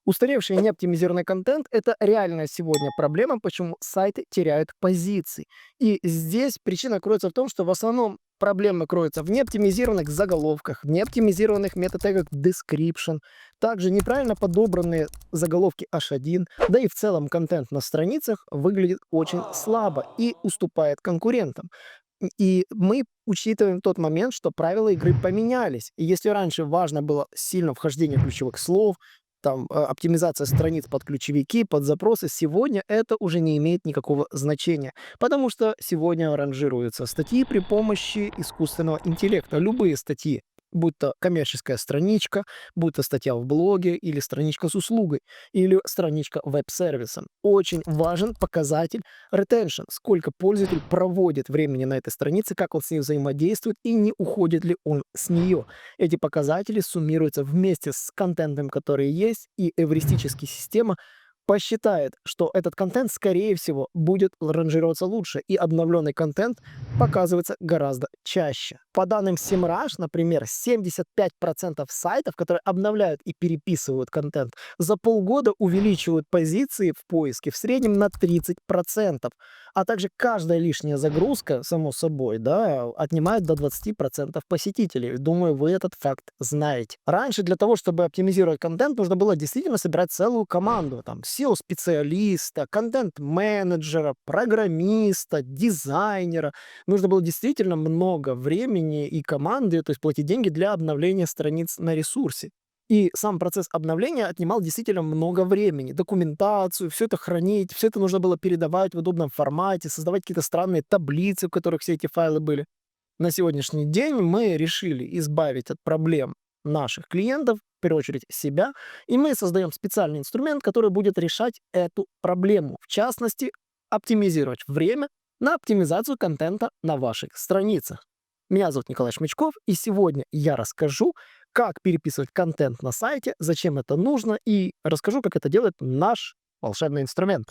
Устаревший и неоптимизированный контент — это реальная сегодня проблема, почему сайты теряют позиции. И здесь причина кроется в том, что в основном проблемы кроются в неоптимизированных заголовках, в неоптимизированных метатегах description, также неправильно подобранные заголовки H1, да и в целом контент на страницах выглядит очень слабо и уступает конкурентам. И мы учитываем тот момент, что правила игры поменялись. И если раньше важно было сильно вхождение ключевых слов, там, оптимизация страниц под ключевики, под запросы, сегодня это уже не имеет никакого значения, потому что сегодня ранжируются статьи при помощи искусственного интеллекта, любые статьи, будь то коммерческая страничка, будь то статья в блоге или страничка с услугой, или страничка веб-сервиса. Очень важен показатель retention, сколько пользователь проводит времени на этой странице, как он с ней взаимодействует и не уходит ли он с нее. Эти показатели суммируются вместе с контентом, который есть, и эвристическая система посчитает, что этот контент, скорее всего, будет ранжироваться лучше, и обновленный контент показывается гораздо чаще. По данным SEMrush, например, 75% сайтов, которые обновляют и переписывают контент, за полгода увеличивают позиции в поиске в среднем на 30%. А также каждая лишняя загрузка, само собой, да, отнимает до 20% посетителей. Думаю, вы этот факт знаете. Раньше для того, чтобы оптимизировать контент, нужно было действительно собирать целую команду. Там SEO-специалиста, контент-менеджера, программиста, дизайнера. Нужно было действительно много времени и команды, то есть платить деньги для обновления страниц на ресурсе. И сам процесс обновления отнимал действительно много времени. Документацию, все это хранить, все это нужно было передавать в удобном формате, создавать какие-то странные таблицы, в которых все эти файлы были. На сегодняшний день мы решили избавить от проблем наших клиентов, в первую очередь себя, и мы создаем специальный инструмент, который будет решать эту проблему. В частности, оптимизировать время на оптимизацию контента на ваших страницах. Меня зовут Николай Шмычков, и сегодня я расскажу, как переписывать контент на сайте, зачем это нужно, и расскажу, как это делает наш волшебный инструмент.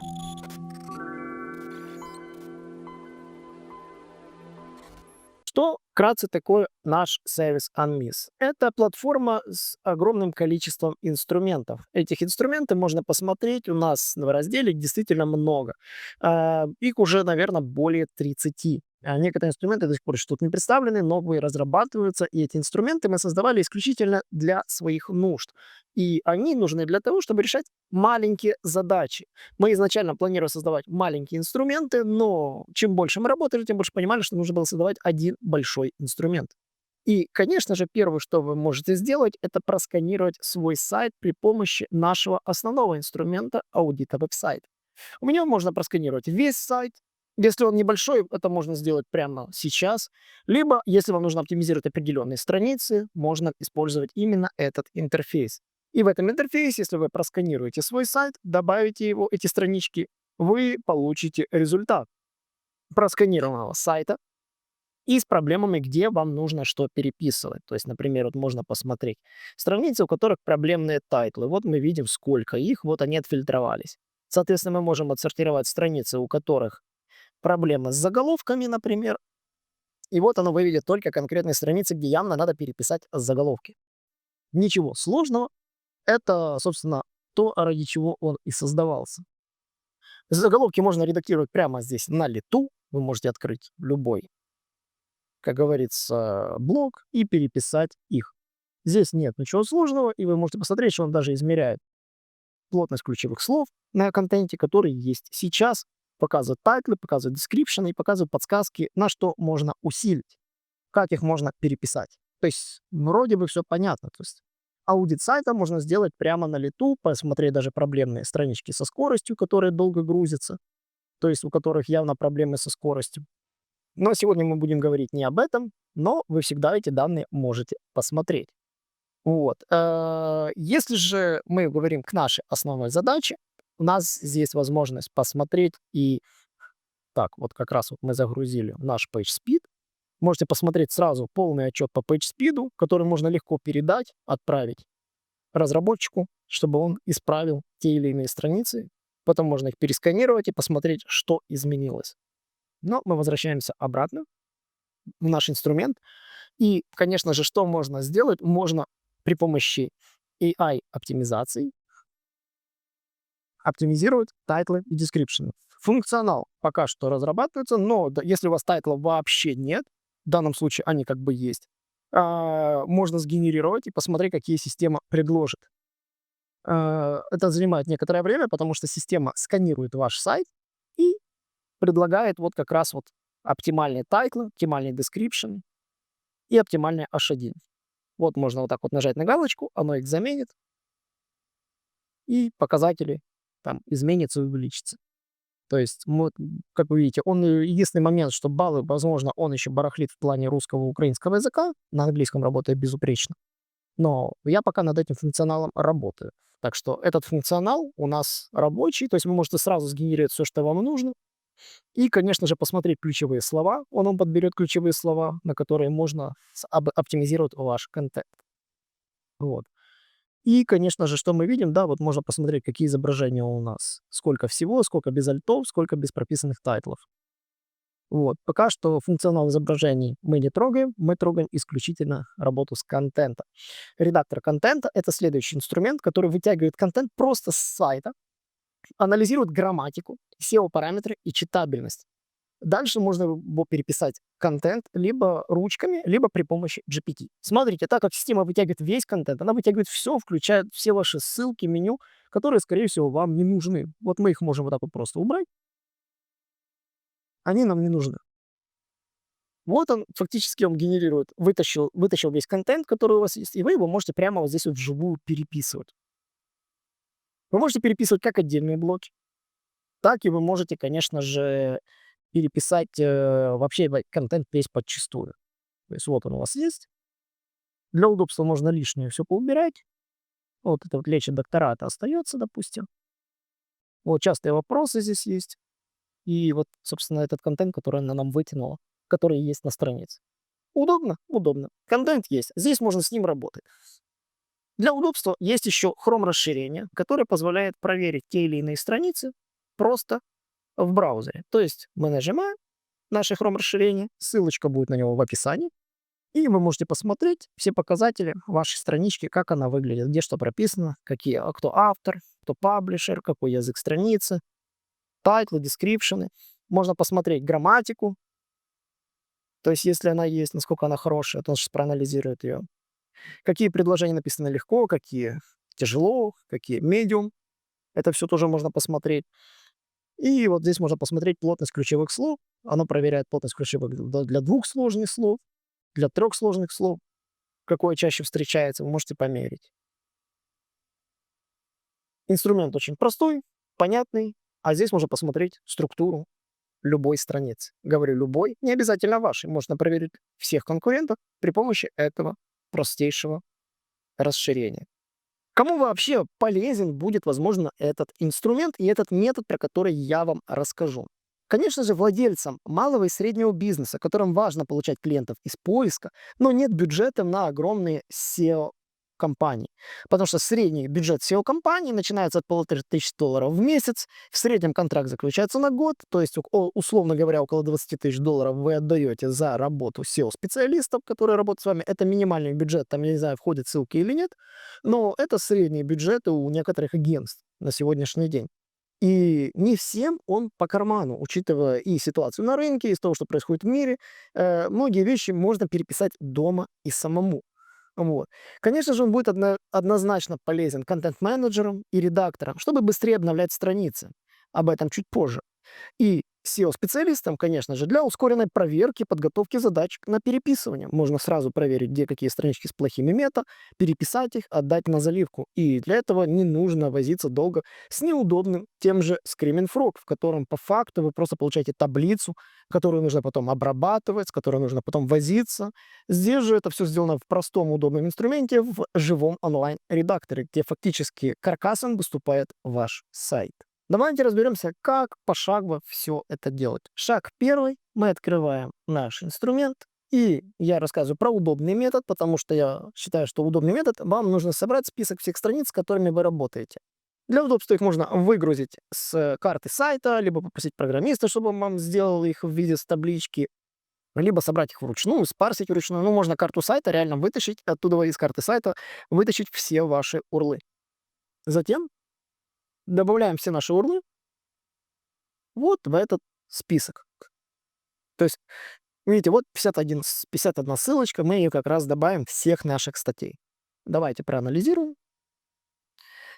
Что вкратце такое наш сервис Unmiss? Это платформа с огромным количеством инструментов. Этих инструментов можно посмотреть у нас в разделе действительно много. Их уже, наверное, более 30. Некоторые инструменты до сих пор еще тут не представлены, новые разрабатываются, и эти инструменты мы создавали исключительно для своих нужд. И они нужны для того, чтобы решать маленькие задачи. Мы изначально планировали создавать маленькие инструменты, но чем больше мы работали, тем больше понимали, что нужно было создавать один большой инструмент. И, конечно же, первое, что вы можете сделать, это просканировать свой сайт при помощи нашего основного инструмента аудита веб-сайта. У меня можно просканировать весь сайт. Если он небольшой, это можно сделать прямо сейчас. Либо, если вам нужно оптимизировать определенные страницы, можно использовать именно этот интерфейс. И в этом интерфейсе, если вы просканируете свой сайт, добавите его, эти странички, вы получите результат просканированного сайта и с проблемами, где вам нужно что переписывать. То есть, например, вот можно посмотреть страницы, у которых проблемные тайтлы. Вот мы видим, сколько их, вот они отфильтровались. Соответственно, мы можем отсортировать страницы, у которых проблемы с заголовками, например, и вот оно выведет только конкретные страницы, где явно надо переписать заголовки. Ничего сложного, это, собственно, то, ради чего он и создавался. Заголовки можно редактировать прямо здесь на лету. Вы можете открыть любой, как говорится, блок и переписать их. Здесь нет ничего сложного, и вы можете посмотреть, что он даже измеряет плотность ключевых слов на контенте, который есть сейчас, показывает тайтлы, показывает description и показывает подсказки, на что можно усилить, как их можно переписать. То есть вроде бы все понятно. То есть аудит сайта можно сделать прямо на лету, посмотреть даже проблемные странички со скоростью, которые долго грузятся, то есть у которых явно проблемы со скоростью. Но сегодня мы будем говорить не об этом, но вы всегда эти данные можете посмотреть. Вот. Если же мы говорим к нашей основной задаче, у нас здесь возможность посмотреть и так, вот как раз вот мы загрузили наш PageSpeed. Можете посмотреть сразу полный отчет по PageSpeed, который можно легко передать, отправить разработчику, чтобы он исправил те или иные страницы. Потом можно их пересканировать и посмотреть, что изменилось. Но мы возвращаемся обратно в наш инструмент. И, конечно же, что можно сделать? Можно при помощи AI-оптимизации оптимизирует тайтлы и description. Функционал пока что разрабатывается, но если у вас тайтлов вообще нет, в данном случае они как бы есть, можно сгенерировать и посмотреть, какие система предложит. Это занимает некоторое время, потому что система сканирует ваш сайт и предлагает вот как раз вот оптимальные тайтлы, оптимальный description и оптимальный H1. Вот можно вот так вот нажать на галочку, оно их заменит, и показатели там изменятся и увеличатся. То есть, как вы видите, единственный момент, что баллы, возможно, он еще барахлит в плане русского и украинского языка, на английском работает безупречно. Но я пока над этим функционалом работаю. Так что этот функционал у нас рабочий, то есть вы можете сразу сгенерировать все, что вам нужно. И, конечно же, посмотреть ключевые слова. Он вам подберет ключевые слова, на которые можно оптимизировать ваш контент. Вот. И, конечно же, что мы видим, да, вот можно посмотреть, какие изображения у нас. Сколько всего, сколько без альтов, сколько без прописанных тайтлов. Вот. Пока что функционал изображений мы не трогаем, мы трогаем исключительно работу с контентом. Редактор контента — это следующий инструмент, который вытягивает контент просто с сайта, анализирует грамматику, SEO-параметры и читабельность. Дальше можно его переписать контент либо ручками, либо при помощи GPT. Смотрите, так как система вытягивает весь контент, она вытягивает все, включая все ваши ссылки, меню, которые, скорее всего, вам не нужны. Вот мы их можем вот так вот просто убрать. Они нам не нужны. Вот он, фактически он генерирует, вытащил весь контент, который у вас есть, и вы его можете прямо вот здесь вот вживую переписывать. Вы можете переписывать как отдельные блоки, так и вы можете, конечно же, переписать вообще контент весь подчистую. То есть вот он у вас есть. Для удобства можно лишнее все поубирать. Вот это вот лечит доктора, это остается, допустим. Вот частые вопросы здесь есть. И вот, собственно, этот контент, который она нам вытянула, который есть на странице. Удобно? Удобно. Контент есть. Здесь можно с ним работать. Для удобства есть еще Chrome расширение, которое позволяет проверить те или иные страницы просто в браузере. То есть мы нажимаем наше Chrome расширение, ссылочка будет на него в описании, и вы можете посмотреть все показатели вашей странички, как она выглядит, где что прописано, кто автор, кто паблишер, какой язык страницы, тайтлы, дескрипшены. Можно посмотреть грамматику, то есть если она есть, насколько она хорошая, то он сейчас проанализирует ее. Какие предложения написаны легко, какие тяжело, какие медиум. Это все тоже можно посмотреть. И вот здесь можно посмотреть плотность ключевых слов. Оно проверяет плотность ключевых для 2 сложных слов, для 3 сложных слов. Какое чаще встречается, вы можете померить. Инструмент очень простой, понятный, а здесь можно посмотреть структуру любой страницы. Говорю любой, не обязательно вашей. Можно проверить всех конкурентов при помощи этого простейшего расширения. Кому вообще полезен будет, возможно, этот инструмент и этот метод, про который я вам расскажу? Конечно же, владельцам малого и среднего бизнеса, которым важно получать клиентов из поиска, но нет бюджета на огромные SEO-компании. Потому что средний бюджет SEO-компании начинается от $1500 в месяц, в среднем контракт заключается на год, то есть, условно говоря, около $20 000 вы отдаете за работу SEO-специалистов, которые работают с вами. Это минимальный бюджет, там, я не знаю, входят ссылки или нет, но это средние бюджеты у некоторых агентств на сегодняшний день. И не всем он по карману, учитывая и ситуацию на рынке, из того, что происходит в мире. Многие вещи можно переписать дома и самому. Вот. Конечно же, он будет однозначно полезен контент-менеджерам и редакторам, чтобы быстрее обновлять страницы. Об этом чуть позже. И SEO-специалистам, конечно же, для ускоренной проверки, подготовки задач на переписывание. Можно сразу проверить, где какие странички с плохими мета, переписать их, отдать на заливку. И для этого не нужно возиться долго с неудобным тем же Screaming Frog, в котором по факту вы просто получаете таблицу, которую нужно потом обрабатывать, с которой нужно потом возиться. Здесь же это все сделано в простом, удобном инструменте, в живом онлайн-редакторе, где фактически каркасом выступает ваш сайт. Давайте разберемся, как пошагово все это делать. Шаг первый. Мы открываем наш инструмент. И я рассказываю про удобный метод, потому что я считаю, что удобный метод, вам нужно собрать список всех страниц, с которыми вы работаете. Для удобства их можно выгрузить с карты сайта, либо попросить программиста, чтобы он вам сделал их в виде с таблички, либо собрать их вручную, спарсить вручную. Ну, можно карту сайта реально вытащить, оттуда из карты сайта вытащить все ваши урлы. Затем добавляем все наши урлы вот в этот список. То есть, видите, вот 51 ссылочка, мы ее как раз добавим всех наших статей. Давайте проанализируем.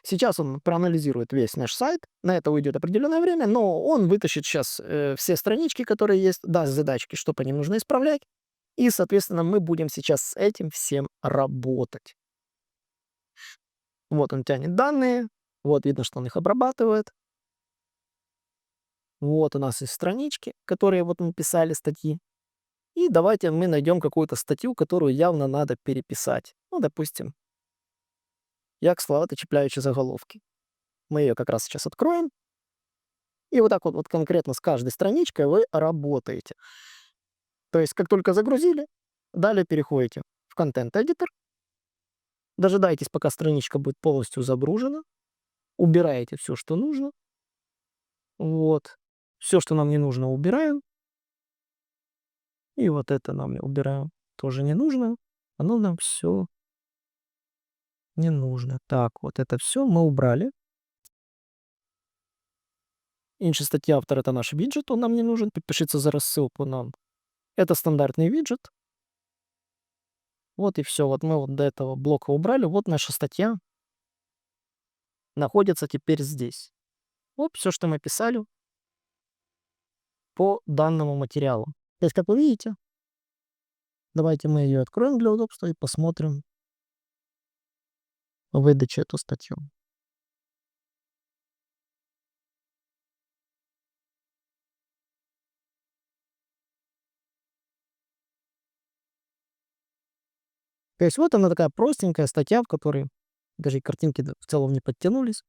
Сейчас он проанализирует весь наш сайт, на это уйдет определенное время, но он вытащит сейчас все странички, которые есть, даст задачки, что по ним нужно исправлять, и, соответственно, мы будем сейчас с этим всем работать. Вот он тянет данные, вот видно, что он их обрабатывает. Вот у нас есть странички, которые вот мы писали статьи. И давайте мы найдем какую-то статью, которую явно надо переписать. Ну, допустим, як склати чіпляючі заголовки. Мы ее как раз сейчас откроем. И вот так вот конкретно с каждой страничкой вы работаете. То есть, как только загрузили, далее переходите в контент-эдитор, дожидаетесь, пока страничка будет полностью загружена, убираете все, что нужно. Вот. Все, что нам не нужно, убираем. И вот это нам убираем. Тоже не нужно. Оно нам все не нужно. Так, вот это все мы убрали. Інша стаття автор — это наш виджет, он нам не нужен. Підпишіться за рассылку нам. Это стандартный виджет. Вот и все. Вот мы вот до этого блока убрали. Вот наша статья находится теперь здесь. Вот все, что мы писали по данному материалу. То есть, как вы видите, давайте мы ее откроем для удобства и посмотрим в выдаче эту статью. То есть вот она такая простенькая статья, в которой даже и картинки в целом не подтянулись.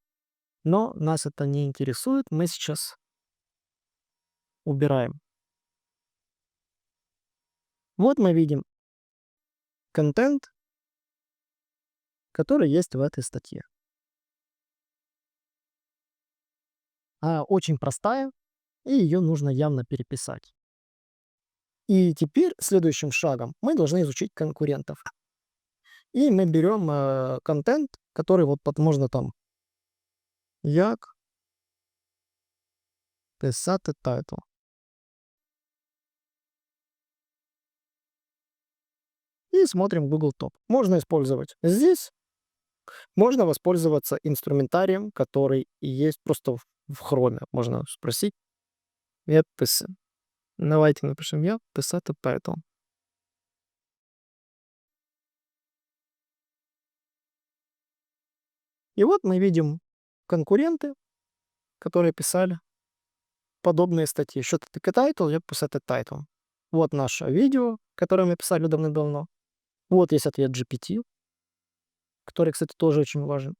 Но нас это не интересует. Мы сейчас убираем. Вот мы видим контент, который есть в этой статье. Она очень простая, и ее нужно явно переписать. И теперь следующим шагом мы должны изучить конкурентов. И мы берем контент, который вот можно там як писати тайтл. И смотрим Google Топ. Можно использовать здесь, можно воспользоваться инструментарием, который и есть просто в Chrome. Можно спросить, я пишу. Давайте напишем я писати тайтл. И вот мы видим конкуренты, которые писали подобные статьи. Що таке тайтл? Я писати тайтл. Вот наше видео, которое мы писали давно-давно. Вот есть ответ GPT, который, кстати, тоже очень важен.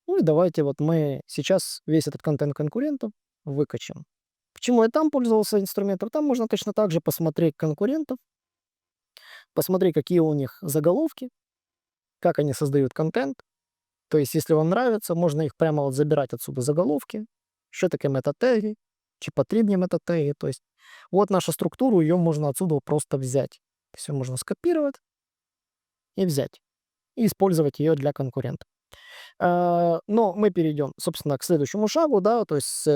Ну и давайте вот мы сейчас весь этот контент конкурентов выкачем. Почему я там пользовался инструментом? Там можно точно так же посмотреть конкурентов, посмотреть, какие у них заголовки, как они создают контент. То есть, если вам нравится, можно их прямо вот забирать отсюда заголовки, що таке мета-теги, чи потрібні мета-теги. То есть, вот наша структура, ее можно отсюда просто взять. Все можно скопировать и взять. И использовать ее для конкурента. Но мы перейдем, собственно, к следующему шагу, да, то есть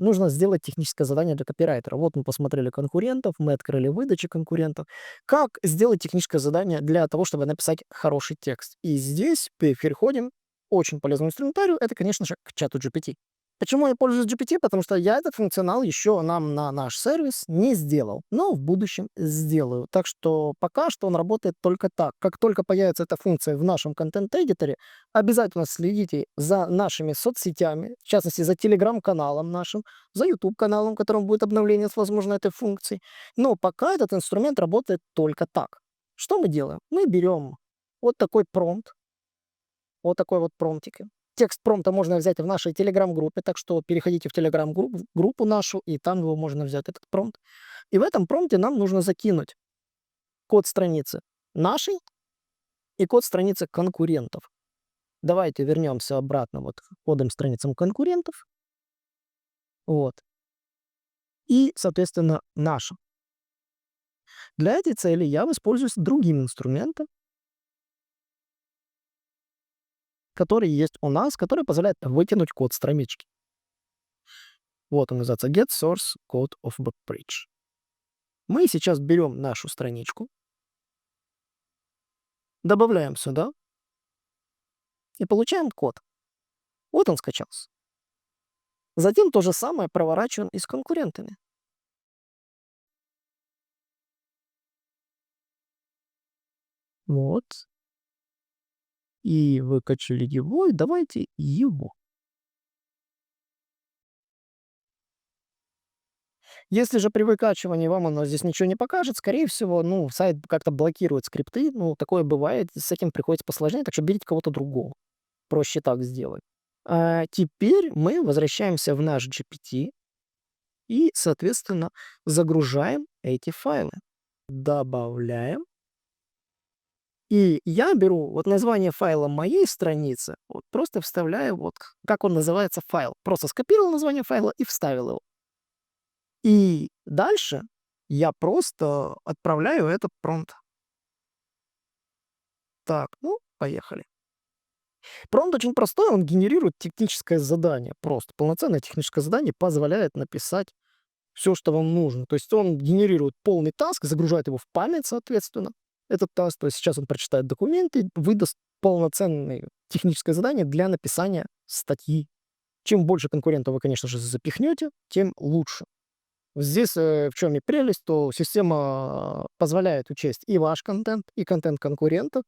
нужно сделать техническое задание для копирайтера. Вот мы посмотрели конкурентов, мы открыли выдачи конкурентов. Как сделать техническое задание для того, чтобы написать хороший текст? И здесь переходим очень полезному инструментарию, это, конечно же, к чату GPT. Почему я пользуюсь GPT? Потому что я этот функционал еще нам на наш сервис не сделал, но в будущем сделаю. Так что пока что он работает только так. Как только появится эта функция в нашем контент-эдиторе, обязательно следите за нашими соцсетями, в частности, за телеграм-каналом нашим, за YouTube-каналом, в котором будет обновление с, возможно, этой функцией. Но пока этот инструмент работает только так. Что мы делаем? Мы берем вот такой промпт, вот такой вот промптик. Текст промпта можно взять в нашей телеграм-группе, так что переходите в телеграм-группу нашу, и там его можно взять, этот промпт. И в этом промпте нам нужно закинуть код страницы нашей и код страницы конкурентов. Давайте вернемся обратно вот к кодам страницам конкурентов. Вот. И, соответственно, наша. Для этой цели я воспользуюсь другим инструментом, который есть у нас, который позволяет вытянуть код странички. Вот он называется Get Source Code of Bridge. Мы сейчас берем нашу страничку, добавляем сюда и получаем код. Вот он скачался. Затем то же самое проворачиваем и с конкурентами. Вот. И выкачали его, и давайте его. Если же при выкачивании вам оно здесь ничего не покажет, скорее всего, ну, сайт как-то блокирует скрипты. Ну, такое бывает, с этим приходится посложнее, так что берите кого-то другого. Проще так сделать. Теперь мы возвращаемся в наш GPT и, соответственно, загружаем эти файлы. Добавляем. И я беру вот название файла моей страницы, вот просто вставляю вот как он называется файл. Просто скопировал название файла и вставил его. И дальше я просто отправляю этот промпт. Так, ну, поехали. Промпт очень простой, он генерирует техническое задание. Просто полноценное техническое задание позволяет написать все, что вам нужно. То есть он генерирует полный таск, загружает его в память, соответственно, этот таск. То есть сейчас он прочитает документы, выдаст полноценное техническое задание для написания статьи. Чем больше конкурентов вы, конечно же, запихнете, тем лучше. Здесь в чем и прелесть, то система позволяет учесть и ваш контент, и контент конкурентов,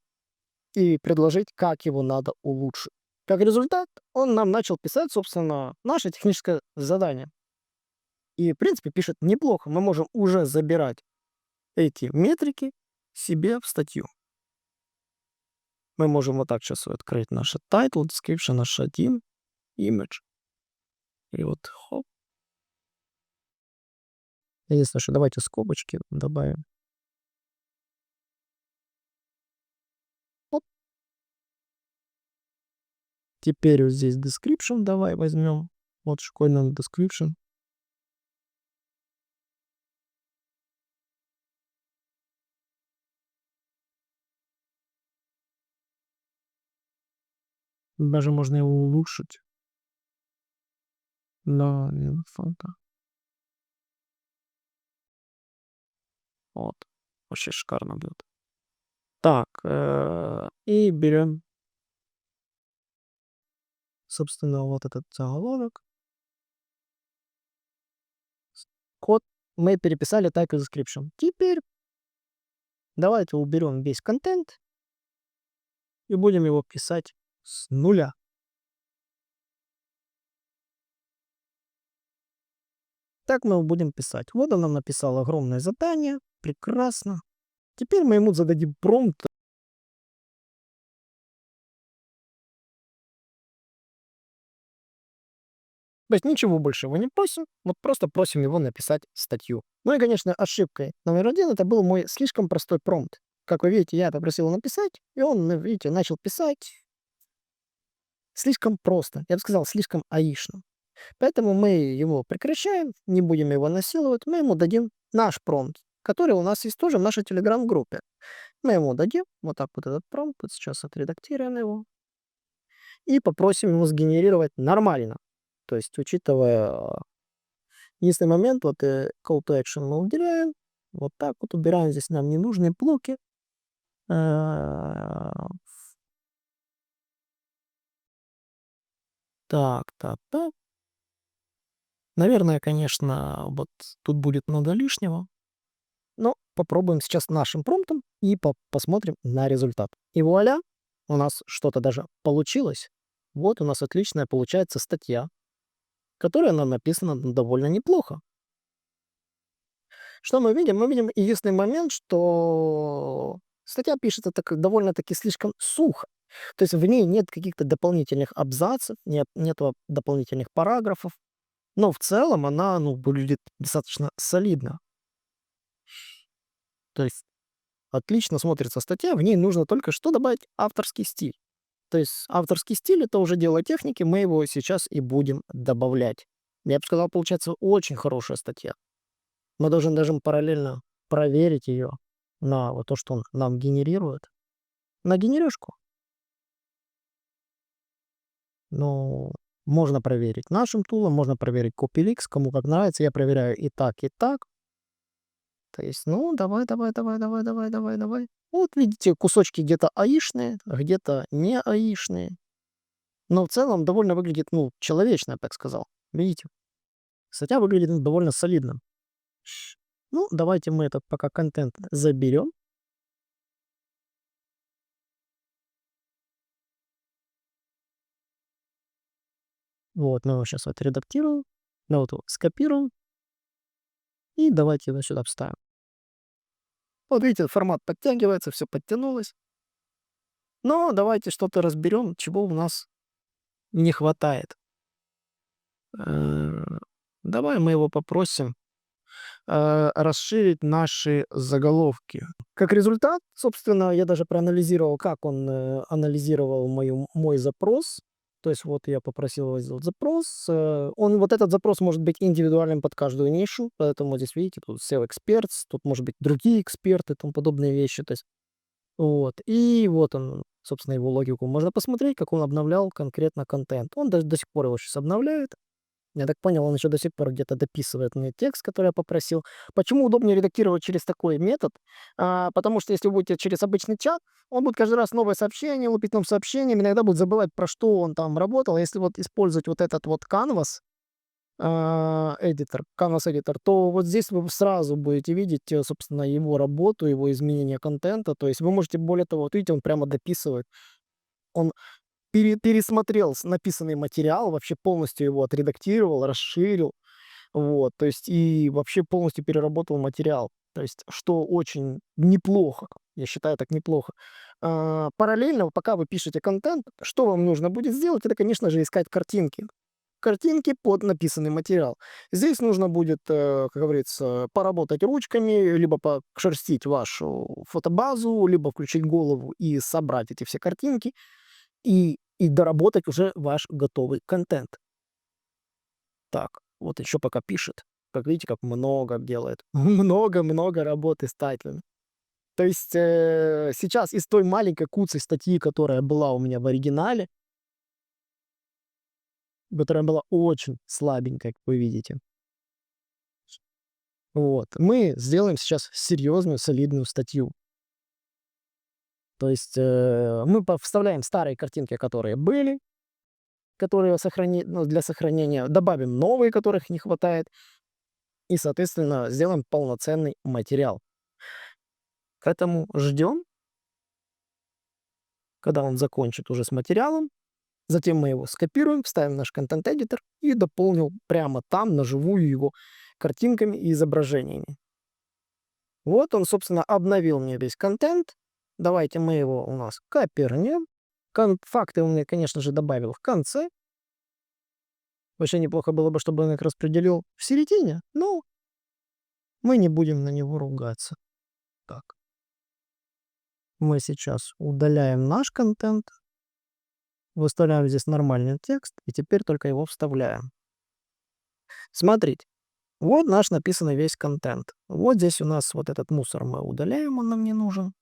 и предложить, как его надо улучшить. Как результат, он нам начал писать, собственно, наше техническое задание. И, в принципе, пишет неплохо. Мы можем уже забирать эти метрики себе в статью. Мы можем вот так сейчас открыть наш title, description, наш один, image. И вот хоп. Единственное, что давайте скобочки добавим. Оп. Теперь вот здесь description давай возьмем. Вот школьный description. Даже можно его улучшить. Да, фото. Вот. Вообще шикарно будет. Так, и берем, собственно, вот этот заголовок. Код мы переписали type и description. Теперь давайте уберем весь контент и будем его писать с нуля. Так мы его будем писать. Вот он нам написал огромное задание. Прекрасно. Теперь мы ему зададим промпт. То есть ничего больше его не просим, вот просто просим его написать статью. Ну и, конечно, ошибкой номер один это был мой слишком простой промпт. Как вы видите, я попросил его написать, и он, ну, видите, начал писать слишком просто. Я бы сказал, слишком аишно. Поэтому мы его прекращаем, не будем его насиловать, мы ему дадим наш промпт, который у нас есть тоже в нашей телеграм-группе. Мы ему дадим вот так вот этот промпт, вот сейчас отредактируем его, и попросим его сгенерировать нормально. То есть, учитывая единственный момент, вот call to action мы уделяем, вот так вот убираем здесь нам ненужные блоки. Э, Так, так, так. Наверное, конечно, вот тут будет много лишнего, но попробуем сейчас нашим промптом и посмотрим на результат. И вуаля, у нас что-то даже получилось. Вот у нас отличная получается статья, которая нам написана довольно неплохо. Что мы видим? Мы видим единственный момент, что статья пишется так довольно-таки слишком сухо. То есть в ней нет каких-то дополнительных абзацев, нету дополнительных параграфов. Но в целом она, ну, выглядит достаточно солидно. То есть отлично смотрится статья, в ней нужно только что добавить авторский стиль. То есть авторский стиль это уже дело техники, мы его сейчас и будем добавлять. Я бы сказал, получается очень хорошая статья. Мы должны даже параллельно проверить ее на вот то, что он нам генерирует, на генерёшку. но можно проверить нашим тулом, можно проверить Copylix, кому как нравится. Я проверяю и так, и так. То есть, ну, давай, давай, давай, давай, давай, давай, давай. Вот видите, кусочки где-то аишные, а где-то не аишные. Но в целом довольно выглядит, ну, человечно, я так сказал. Видите? Статья выглядит довольно солидно. Ну, давайте мы этот пока контент заберем. Вот, мы его сейчас отредактируем. Мы вот его скопируем. И давайте его сюда вставим. Вот видите, формат подтягивается, все подтянулось. Но давайте что-то разберем, чего у нас не хватает. Э, Давай мы его попросим расширить наши заголовки. Как результат, собственно, я даже проанализировал, как он анализировал мой запрос. То есть вот я попросил его сделать запрос. Он, вот этот запрос может быть индивидуальным под каждую нишу, поэтому здесь, видите, тут SEO-experts, тут, может быть, другие эксперты и тому подобные вещи. То есть, вот. И вот он, собственно, его логику. Можно посмотреть, как он обновлял конкретно контент. Он даже до сих пор его сейчас обновляет. Я так понял, он еще до сих пор где-то дописывает мне текст, который я попросил. Почему удобнее редактировать через такой метод? Потому что если вы будете через обычный чат, он будет каждый раз новое сообщение, лупить нам сообщением, иногда будет забывать, про что он там работал. Если вот использовать вот этот вот Canvas, Canvas Editor, то вот здесь вы сразу будете видеть, собственно, его работу, его изменение контента. То есть вы можете, более того, вот видите, он прямо дописывает. Он пересмотрел написанный материал, вообще полностью его отредактировал, расширил, вот, то есть и вообще полностью переработал материал. То есть, что очень неплохо, я считаю, так неплохо. Параллельно, пока вы пишете контент, что вам нужно будет сделать, это, конечно же, искать картинки. Картинки под написанный материал. Здесь нужно будет, как говорится, поработать ручками, либо пошерстить вашу фотобазу, либо включить голову и собрать эти все картинки, и доработать уже ваш готовый контент. Так, вот еще пока пишет. Как видите, как много делает. Много-много работы с тайтлами. То есть сейчас из той маленькой куцей статьи, которая была у меня в оригинале, которая была очень слабенькая, как вы видите, вот, мы сделаем сейчас серьезную, солидную статью. То есть мы вставляем старые картинки, которые были, которые ну, для сохранения, добавим новые, которых не хватает, и, соответственно, сделаем полноценный материал. Поэтому ждем, когда он закончит уже с материалом. Затем мы его скопируем, вставим в наш контент-эдитор и дополним прямо там, на живую его картинками и изображениями. Вот он, собственно, обновил мне весь контент. Давайте мы его у нас копирнем. Факты он мне, конечно же, добавил в конце. Вообще неплохо было бы, чтобы он их распределил в середине, но мы не будем на него ругаться. Так. Мы сейчас удаляем наш контент, выставляем здесь нормальный текст, и теперь только его вставляем. Смотрите, вот наш написанный весь контент. Вот здесь у нас вот этот мусор мы удаляем, он нам не нужен.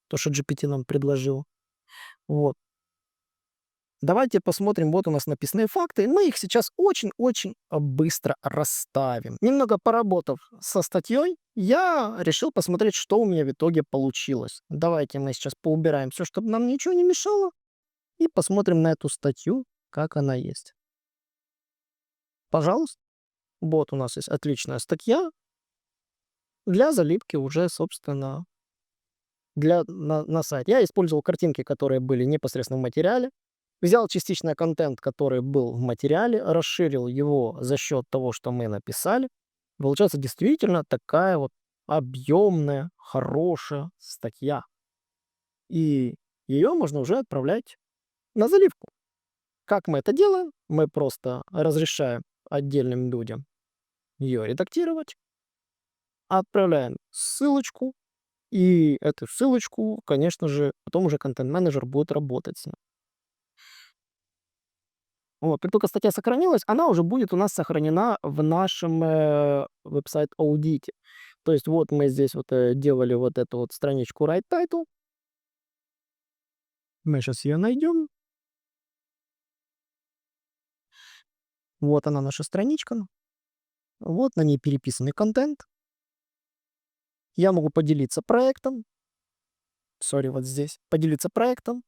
То, что GPT нам предложил. Вот. Давайте посмотрим, вот у нас написанные факты. Мы их сейчас очень-очень быстро расставим. Немного поработав со статьей, я решил посмотреть, что у меня в итоге получилось. Давайте мы сейчас поубираем все, чтобы нам ничего не мешало. И посмотрим на эту статью, как она есть. Пожалуйста. Вот у нас есть отличная статья для залипки уже, собственно, на сайт. Я использовал картинки, которые были непосредственно в материале. Взял частично контент, который был в материале, расширил его за счет того, что мы написали. Получается действительно такая вот объемная, хорошая статья. И ее можно уже отправлять на заливку. Как мы это делаем? Мы просто разрешаем отдельным людям ее редактировать, отправляем ссылочку, и эту ссылочку, конечно же, потом уже контент-менеджер будет работать с ней. Вот, как только статья сохранилась, она уже будет у нас сохранена в нашем веб-сайт-аудите. То есть вот мы здесь вот делали вот эту вот страничку Write Title. Мы сейчас ее найдем. Вот она наша страничка. Вот на ней переписанный контент. Я могу поделиться проектом. Сори, вот здесь. Поделиться проектом.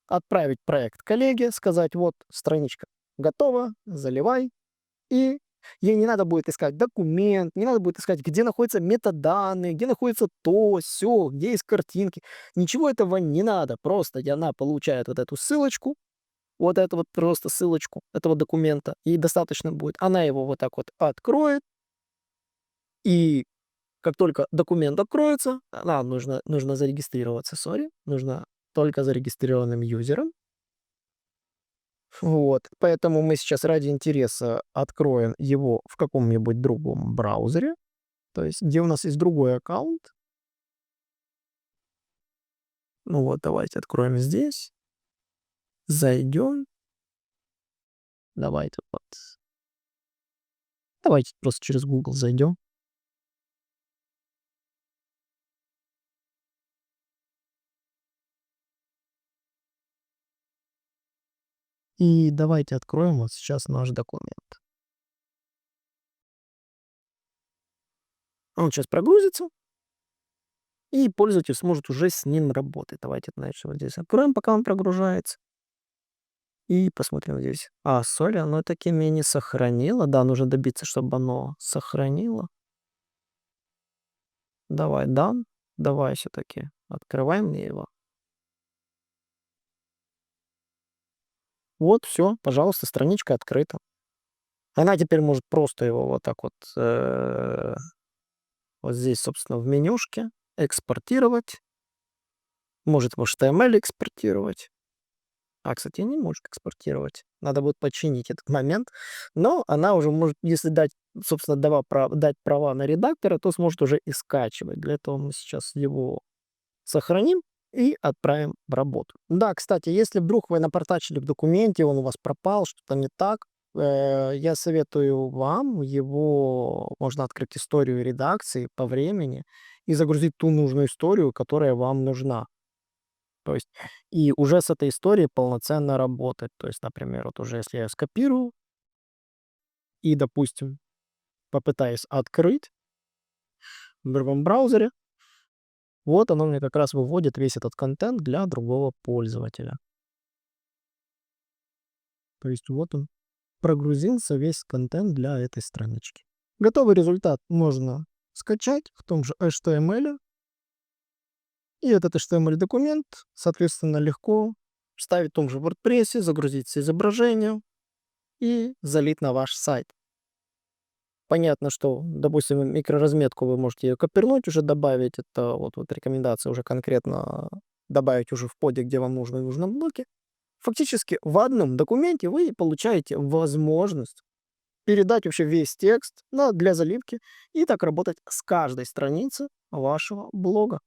Отправить проект коллеге, сказать, вот страничка готова, заливай. И ей не надо будет искать документ, не надо будет искать, где находятся метаданные, где находится то, сё, где есть картинки. Ничего этого не надо. Просто она получает вот эту ссылочку, вот эту вот просто ссылочку этого документа. Ей достаточно будет. Она его вот так вот откроет. И как только документ откроется, нужно зарегистрироваться, сори, нужно только зарегистрированным юзером. Вот, поэтому мы сейчас ради интереса откроем его в каком-нибудь другом браузере, то есть где у нас есть другой аккаунт. Ну вот, давайте откроем здесь, зайдем. Давайте вот. Давайте просто через Google зайдем. И давайте откроем вот сейчас наш документ. Он сейчас прогрузится, и пользователь сможет уже с ним работать. Давайте, значит, вот здесь откроем, пока он прогружается. И посмотрим здесь. Сори, оно таки меня не сохранило. Да, нужно добиться, чтобы оно сохранило. Давай, дан. Давай все-таки открываем мне его. Вот, все, пожалуйста, страничка открыта. Она теперь может просто его вот так вот, вот здесь, собственно, в менюшке экспортировать. Может в HTML экспортировать. Кстати, не может экспортировать. Надо будет починить этот момент. Но она уже может, если дать, собственно, дать права на редактора, то сможет уже и скачивать. Для этого мы сейчас его сохраним и отправим в работу. Да, кстати, если вдруг вы напортачили в документе, он у вас пропал, что-то не так, я советую вам его, можно открыть историю редакции по времени и загрузить ту нужную историю, которая вам нужна. То есть и уже с этой историей полноценно работать. То есть, например, вот уже если я скопирую и, допустим, попытаюсь открыть в другом браузере, вот оно мне как раз выводит весь этот контент для другого пользователя. То есть вот он прогрузился весь контент для этой странички. Готовый результат можно скачать в том же HTML. И этот HTML-документ, соответственно, легко вставить в том же WordPress, загрузить с изображением и залить на ваш сайт. Понятно, что, допустим, микроразметку вы можете ее копировать, уже добавить. Это вот рекомендация уже конкретно добавить уже в поде, где вам нужно, в нужном блоке. Фактически в одном документе вы получаете возможность передать вообще весь текст для заливки и так работать с каждой страницы вашего блога.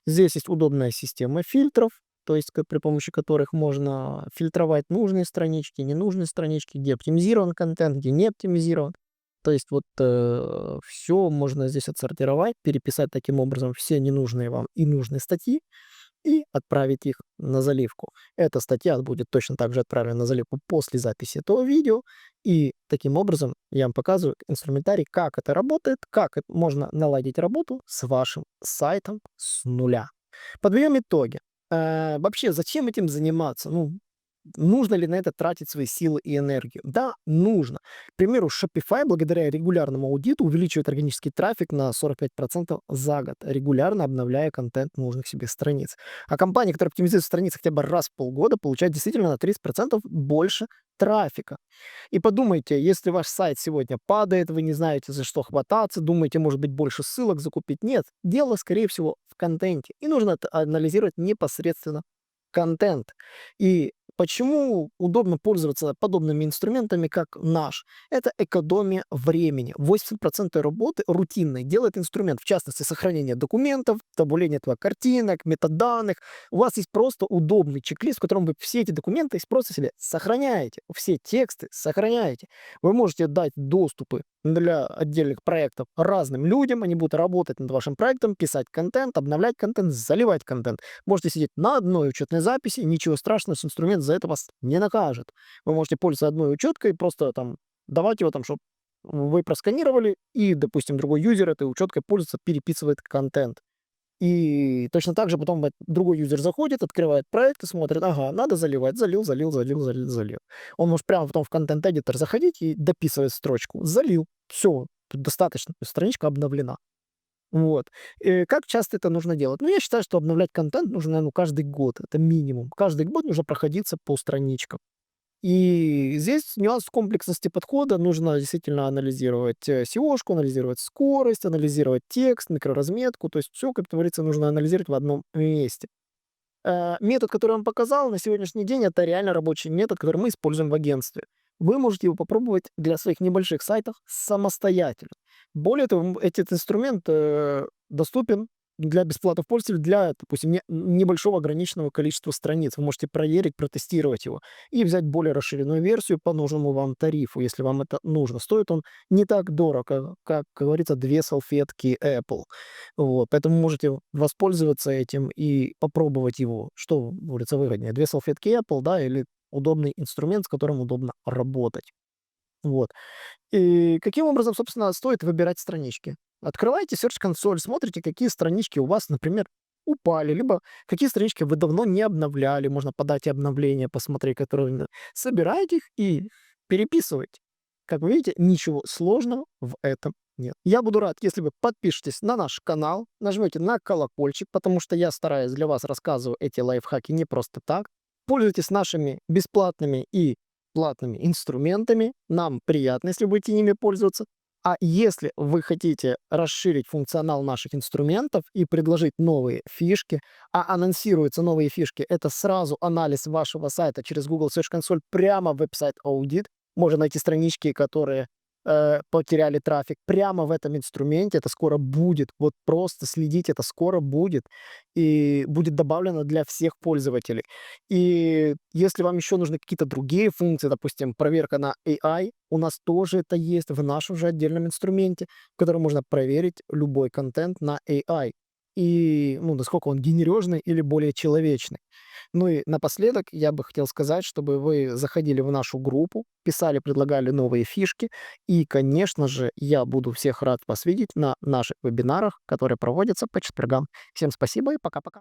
Здесь есть удобная система фильтров, то есть при помощи которых можно фильтровать нужные странички, ненужные странички, где оптимизирован контент, где не оптимизирован. То есть вот все можно здесь отсортировать, переписать таким образом все ненужные вам и нужные статьи и отправить их на заливку. Эта статья будет точно так же отправлена на заливку после записи этого видео. И таким образом я вам показываю инструментарий, как это работает, как можно наладить работу с вашим сайтом с нуля. Подведем итоги. Вообще, зачем этим заниматься? Нужно ли на это тратить свои силы и энергию? Да, нужно. К примеру, Shopify благодаря регулярному аудиту увеличивает органический трафик на 45% за год, регулярно обновляя контент нужных себе страниц. А компании, которые оптимизируют страницы хотя бы раз в полгода, получают действительно на 30% больше трафика. И подумайте, если ваш сайт сегодня падает, вы не знаете, за что хвататься, думаете, может быть, больше ссылок закупить. Нет, дело, скорее всего, в контенте. И нужно анализировать непосредственно контент. И почему удобно пользоваться подобными инструментами, как наш? Это экономия времени. 80% работы рутинной делает инструмент, в частности, сохранение документов, табуление этого картинок, метаданных. У вас есть просто удобный чек-лист, в котором вы все эти документы просто себе сохраняете, все тексты сохраняете. Вы можете дать доступы для отдельных проектов разным людям, они будут работать над вашим проектом, писать контент, обновлять контент, заливать контент. Можете сидеть на одной учетной записи, ничего страшного, инструмент за это вас не накажет. Вы можете пользоваться одной учеткой, просто там давать его там, чтобы вы просканировали, и, допустим, другой юзер этой учеткой пользуется, переписывает контент. И точно так же потом другой юзер заходит, открывает проект и смотрит, ага, надо заливать, залил. Он может прямо потом в контент-эдитор заходить и дописывать строчку. Залил, все, достаточно, страничка обновлена. Вот. Как часто это нужно делать? Ну, я считаю, что обновлять контент нужно, ну, каждый год, это минимум. Каждый год нужно проходиться по страничкам. И здесь нюанс в комплексности подхода. Нужно действительно анализировать SEO-шку, анализировать скорость, анализировать текст, микроразметку. То есть все, как говорится, нужно анализировать в одном месте. Метод, который я вам показал на сегодняшний день, это реально рабочий метод, который мы используем в агентстве. Вы можете его попробовать для своих небольших сайтов самостоятельно. Более того, этот инструмент доступен для бесплатных пользователей для, допустим, небольшого ограниченного количества страниц. Вы можете проверить, протестировать его и взять более расширенную версию по нужному вам тарифу, если вам это нужно. Стоит он не так дорого, как говорится, две салфетки Apple. Вот, поэтому можете воспользоваться этим и попробовать его. Что, как говорится, выгоднее? Две салфетки Apple, да, или удобный инструмент, с которым удобно работать. Вот. И каким образом, собственно, стоит выбирать странички? Открываете Search консоль, смотрите, какие странички у вас, например, упали, либо какие странички вы давно не обновляли, можно по дате обновления посмотреть, которые собираете их и переписываете. Как вы видите, ничего сложного в этом нет. Я буду рад, если вы подпишетесь на наш канал, нажмете на колокольчик, потому что я стараюсь для вас рассказывать эти лайфхаки не просто так. Пользуйтесь нашими бесплатными и платными инструментами. Нам приятно, если будете ими пользоваться. А если вы хотите расширить функционал наших инструментов и предложить новые фишки, а анонсируются новые фишки, это сразу анализ вашего сайта через Google Search Console прямо в веб-сайт аудит. Можно найти странички, которые потеряли трафик прямо в этом инструменте. Это скоро будет. Вот просто следите, это скоро будет. И будет добавлено для всех пользователей. И если вам еще нужны какие-то другие функции, допустим, проверка на AI, у нас тоже это есть в нашем же отдельном инструменте, в котором можно проверить любой контент на AI. И, ну, насколько он генережный или более человечный. Ну и напоследок я бы хотел сказать, чтобы вы заходили в нашу группу, писали, предлагали новые фишки. И, конечно же, я буду всех рад вас видеть на наших вебинарах, которые проводятся по четвергам. Всем спасибо и пока-пока.